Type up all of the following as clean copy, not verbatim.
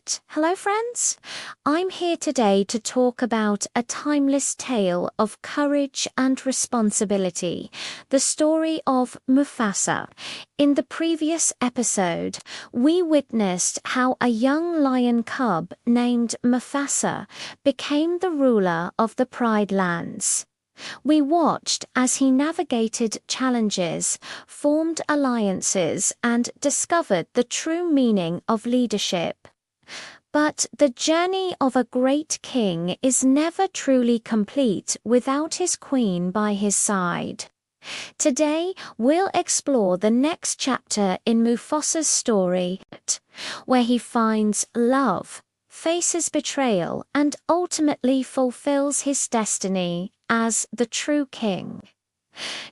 Hello friends! I'm here today to talk about a timeless tale of courage and responsibility, the story of Mufasa. In the previous episode, we witnessed how a young lion cub named Mufasa became the ruler of the Pride Lands. We watched as he navigated challenges, formed alliances, and discovered the true meaning of leadership. But the journey of a great king is never truly complete without his queen by his side. Today, we'll explore the next chapter in Mufasa's story, where he finds love, faces betrayal, and ultimately fulfills his destiny as the true king.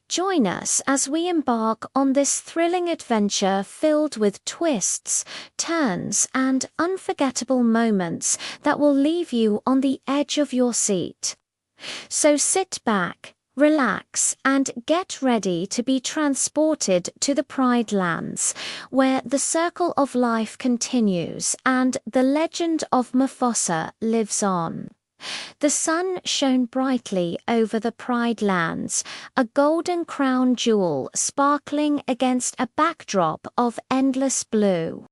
Join us as we embark on this thrilling adventure filled with twists, turns, and unforgettable moments that will leave you on the edge of your seat. So sit back, relax, and get ready to be transported to the Pride Lands, where the circle of life continues and the legend of Mufasa lives on. The sun shone brightly over the Pride Lands, a golden crown jewel sparkling against a backdrop of endless blue.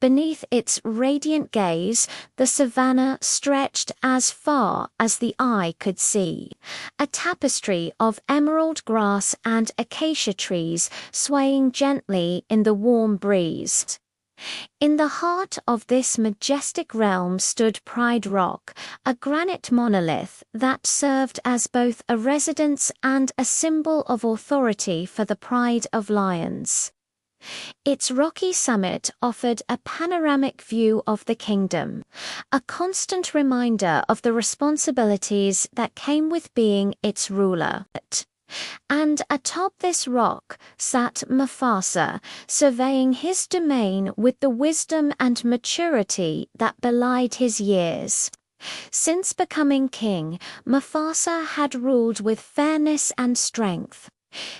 Beneath its radiant gaze, the savannah stretched as far as the eye could see, a tapestry of emerald grass and acacia trees swaying gently in the warm breeze. In the heart of this majestic realm stood Pride Rock, a granite monolith that served as both a residence and a symbol of authority for the pride of lions. Its rocky summit offered a panoramic view of the kingdom, a constant reminder of the responsibilities that came with being its ruler. And atop this rock sat Mufasa, surveying his domain with the wisdom and maturity that belied his years. Since becoming king, Mufasa had ruled with fairness and strength.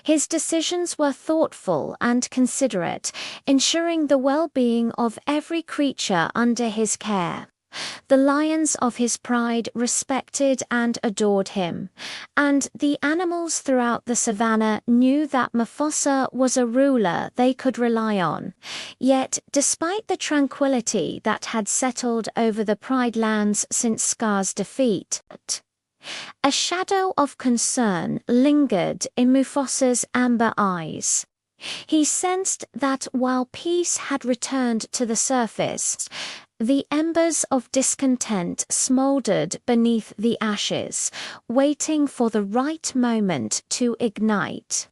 His decisions were thoughtful and considerate, ensuring the well-being of every creature under his care. The lions of his pride respected and adored him, and the animals throughout the savannah knew that Mufasa was a ruler they could rely on. Yet, despite the tranquility that had settled over the Pride Lands since Scar's defeat, a shadow of concern lingered in Mufasa's amber eyes. He sensed that while peace had returned to the surface, the embers of discontent smoldered beneath the ashes, waiting for the right moment to ignite.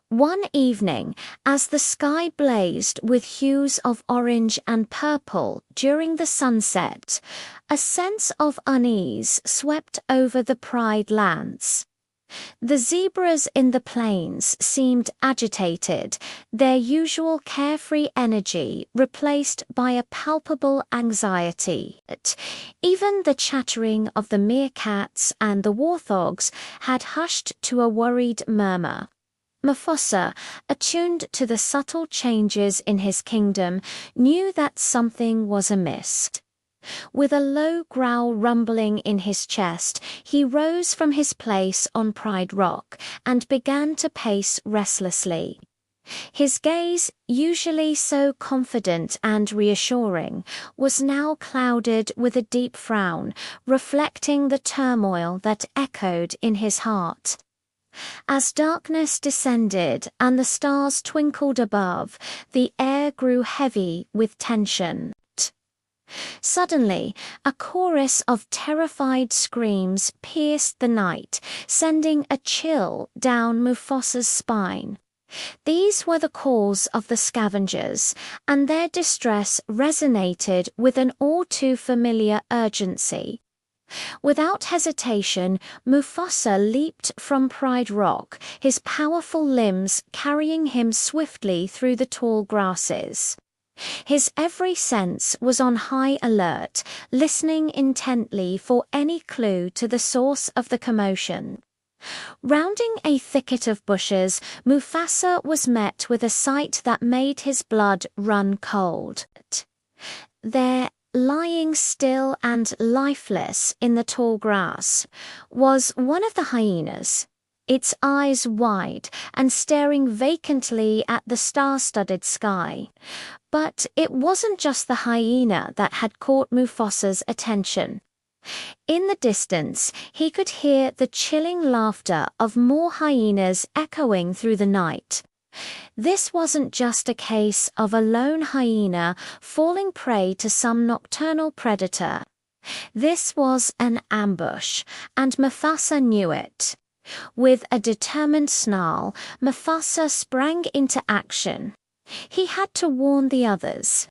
One evening, as the sky blazed with hues of orange and purple during the sunset, a sense of unease swept over the Pride Lands. The zebras in the plains seemed agitated, their usual carefree energy replaced by a palpable anxiety. Even the chattering of the meerkats and the warthogs had hushed to a worried murmur. Mufasa, attuned to the subtle changes in his kingdom, knew that something was amiss. With a low growl rumbling in his chest, he rose from his place on Pride Rock and began to pace restlessly. His gaze, usually so confident and reassuring, was now clouded with a deep frown, reflecting the turmoil that echoed in his heart. As darkness descended and the stars twinkled above, the air grew heavy with tension. Suddenly, a chorus of terrified screams pierced the night, sending a chill down Mufasa's spine. These were the calls of the scavengers, and their distress resonated with an all-too-familiar urgency. Without hesitation, Mufasa leaped from Pride Rock, his powerful limbs carrying him swiftly through the tall grasses. His every sense was on high alert, listening intently for any clue to the source of the commotion. Rounding a thicket of bushes, Mufasa was met with a sight that made his blood run cold. There, Lying still and lifeless in the tall grass was one of the hyenas, its eyes wide and staring vacantly at the star-studded sky. But it wasn't just the hyena that had caught Mufasa's attention. In the distance, he could hear the chilling laughter of more hyenas echoing through the night. This wasn't just a case of a lone hyena falling prey to some nocturnal predator. This was an ambush, and Mufasa knew it. With a determined snarl, Mufasa sprang into action. He had to warn the others,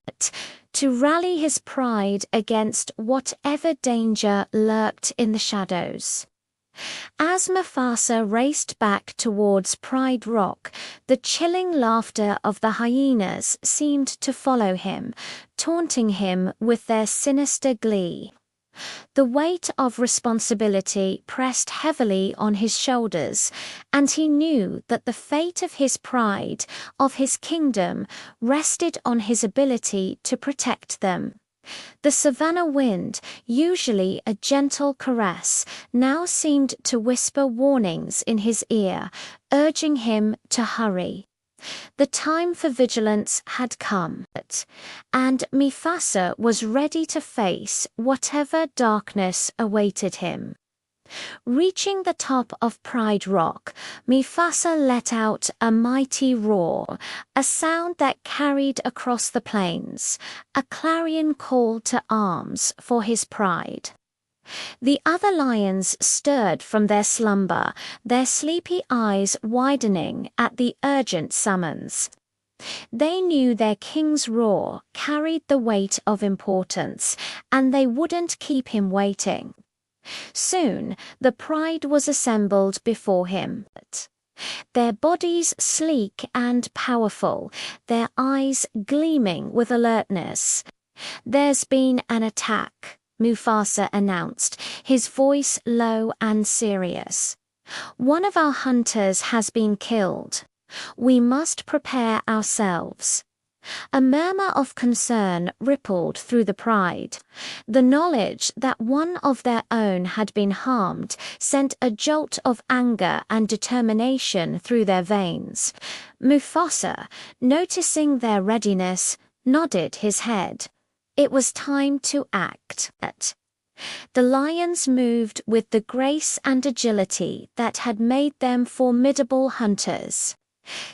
to rally his pride against whatever danger lurked in the shadows. As Mufasa raced back towards Pride Rock, the chilling laughter of the hyenas seemed to follow him, taunting him with their sinister glee. The weight of responsibility pressed heavily on his shoulders, and he knew that the fate of his pride, of his kingdom, rested on his ability to protect them. The savannah wind, usually a gentle caress, now seemed to whisper warnings in his ear, urging him to hurry. The time for vigilance had come, and Mufasa was ready to face whatever darkness awaited him. Reaching the top of Pride Rock, Mufasa let out a mighty roar, a sound that carried across the plains, a clarion call to arms for his pride. The other lions stirred from their slumber, their sleepy eyes widening at the urgent summons. They knew their king's roar carried the weight of importance, and they wouldn't keep him waiting. Soon the pride was assembled before him, their bodies sleek and powerful, their eyes gleaming with alertness. "There's been an attack," Mufasa announced, his voice low and serious. "One of our hunters has been killed. We must prepare ourselves." A murmur of concern rippled through the pride. The knowledge that one of their own had been harmed sent a jolt of anger and determination through their veins. Mufasa, noticing their readiness, nodded his head. It was time to act. The lions moved with the grace and agility that had made them formidable hunters.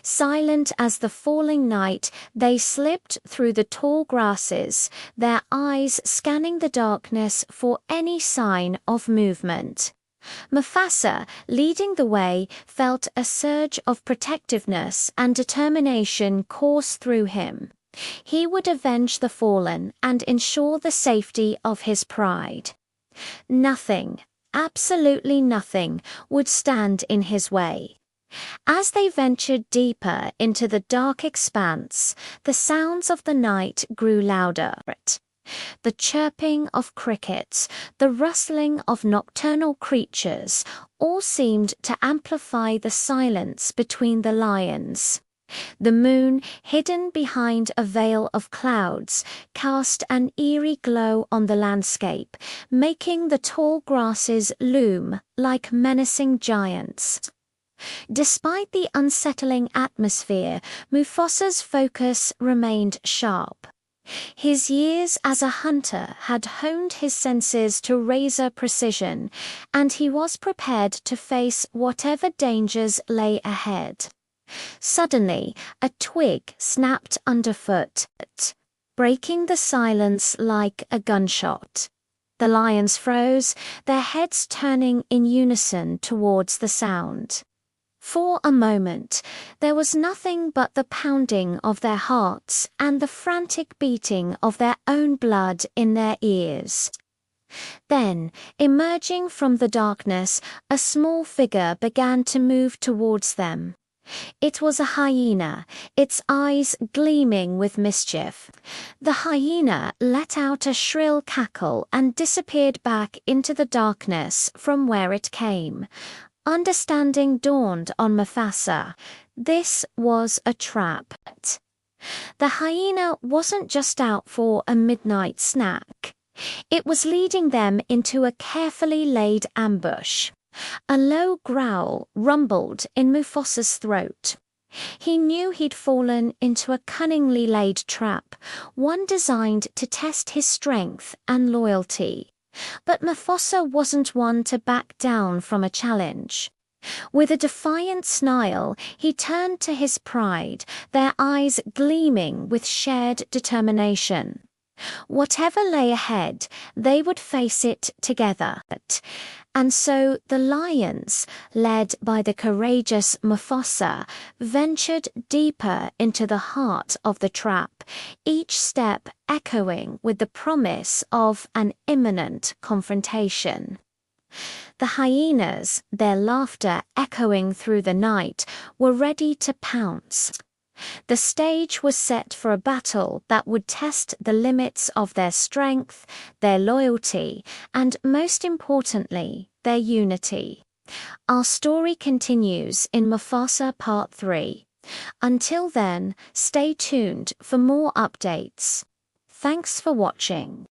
Silent as the falling night, they slipped through the tall grasses, their eyes scanning the darkness for any sign of movement. Mufasa, leading the way, felt a surge of protectiveness and determination course through him. He would avenge the fallen and ensure the safety of his pride. Nothing, absolutely nothing, would stand in his way. As they ventured deeper into the dark expanse, the sounds of the night grew louder. The chirping of crickets, the rustling of nocturnal creatures, all seemed to amplify the silence between the lions. The moon, hidden behind a veil of clouds, cast an eerie glow on the landscape, making the tall grasses loom like menacing giants. Despite the unsettling atmosphere, Mufasa's focus remained sharp. His years as a hunter had honed his senses to razor precision, and he was prepared to face whatever dangers lay ahead. Suddenly, a twig snapped underfoot, breaking the silence like a gunshot. The lions froze, their heads turning in unison towards the sound. For a moment, there was nothing but the pounding of their hearts and the frantic beating of their own blood in their ears. Then, emerging from the darkness, a small figure began to move towards them. It was a hyena, its eyes gleaming with mischief. The hyena let out a shrill cackle and disappeared back into the darkness from where it came. Understanding dawned on Mufasa. This was a trap. The hyena wasn't just out for a midnight snack. It was leading them into a carefully laid ambush. A low growl rumbled in Mufasa's throat. He knew he'd fallen into a cunningly laid trap, one designed to test his strength and loyalty. But Mufasa wasn't one to back down from a challenge. With a defiant snarl, he turned to his pride, their eyes gleaming with shared determination. Whatever lay ahead, they would face it together. And so the lions, led by the courageous Mufasa, ventured deeper into the heart of the trap, each step echoing with the promise of an imminent confrontation. The hyenas, their laughter echoing through the night, were ready to pounce. The stage was set for a battle that would test the limits of their strength, their loyalty, and most importantly, their unity. Our story continues in Mufasa Part 3. Until then, stay tuned for more updates. Thanks for watching.